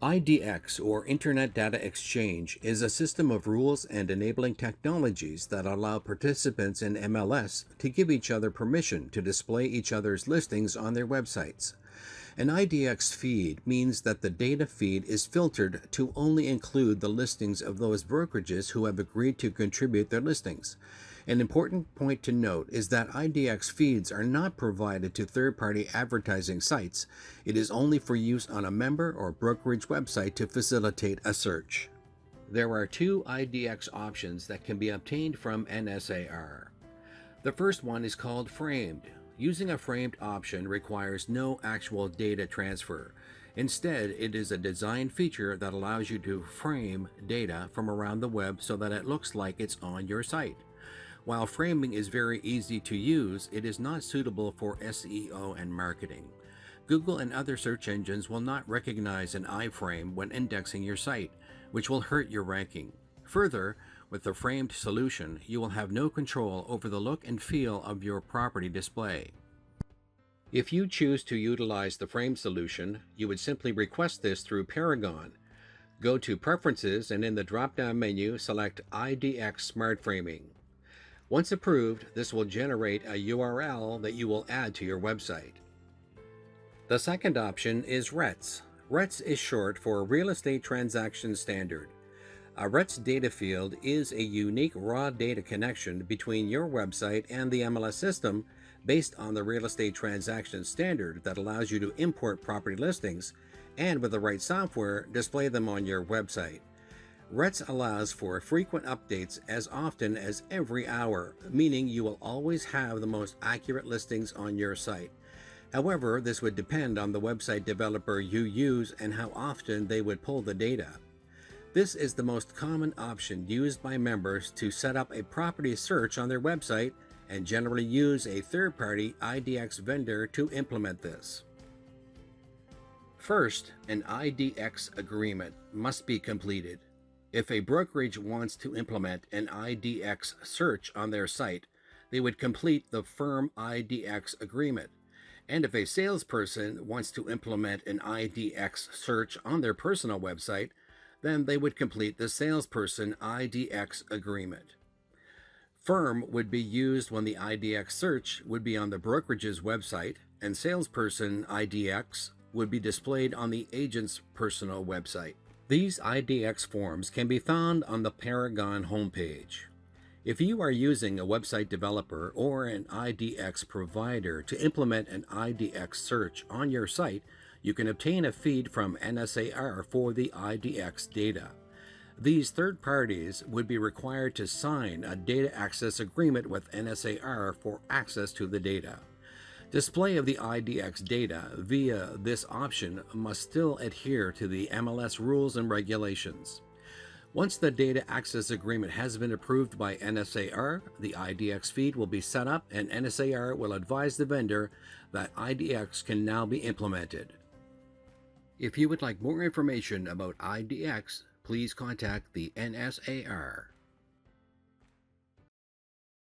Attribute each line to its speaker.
Speaker 1: IDX, or Internet Data Exchange, is a system of rules and enabling technologies that allow participants in MLS to give each other permission to display each other's listings on their websites. An IDX feed means that the data feed is filtered to only include the listings of those brokerages who have agreed to contribute their listings. An important point to note is that IDX feeds are not provided to third-party advertising sites. It is only for use on a member or brokerage website to facilitate a search. There are two IDX options that can be obtained from NSAR. The first one is called Framed. Using a framed option requires no actual data transfer. Instead, it is a design feature that allows you to frame data from around the web so that it looks like it's on your site. While framing is very easy to use, it is not suitable for SEO and marketing. Google and other search engines will not recognize an iframe when indexing your site, which will hurt your ranking. Further, with the framed solution, you will have no control over the look and feel of your property display. If you choose to utilize the framed solution, you would simply request this through Paragon. Go to Preferences and in the drop-down menu, select IDX Smart Framing. Once approved, this will generate a URL that you will add to your website. The second option is RETS. RETS is short for Real Estate Transaction Standard. A RETS data field is a unique raw data connection between your website and the MLS system based on the Real Estate Transaction Standard that allows you to import property listings and, with the right software, display them on your website. RETS allows for frequent updates as often as every hour, meaning you will always have the most accurate listings on your site. However, this would depend on the website developer you use and how often they would pull the data. This is the most common option used by members to set up a property search on their website and generally use a third-party IDX vendor to implement this. First, an IDX agreement must be completed. If a brokerage wants to implement an IDX search on their site, they would complete the firm IDX agreement. And if a salesperson wants to implement an IDX search on their personal website, then they would complete the salesperson IDX agreement. Firm would be used when the IDX search would be on the brokerage's website, and salesperson IDX would be displayed on the agent's personal website. These IDX forms can be found on the Paragon homepage. If you are using a website developer or an IDX provider to implement an IDX search on your site, you can obtain a feed from NSAR for the IDX data. These third parties would be required to sign a data access agreement with NSAR for access to the data. Display of the IDX data via this option must still adhere to the MLS rules and regulations. Once the data access agreement has been approved by NSAR, the IDX feed will be set up and NSAR will advise the vendor that IDX can now be implemented. If you would like more information about IDX, please contact the NSAR.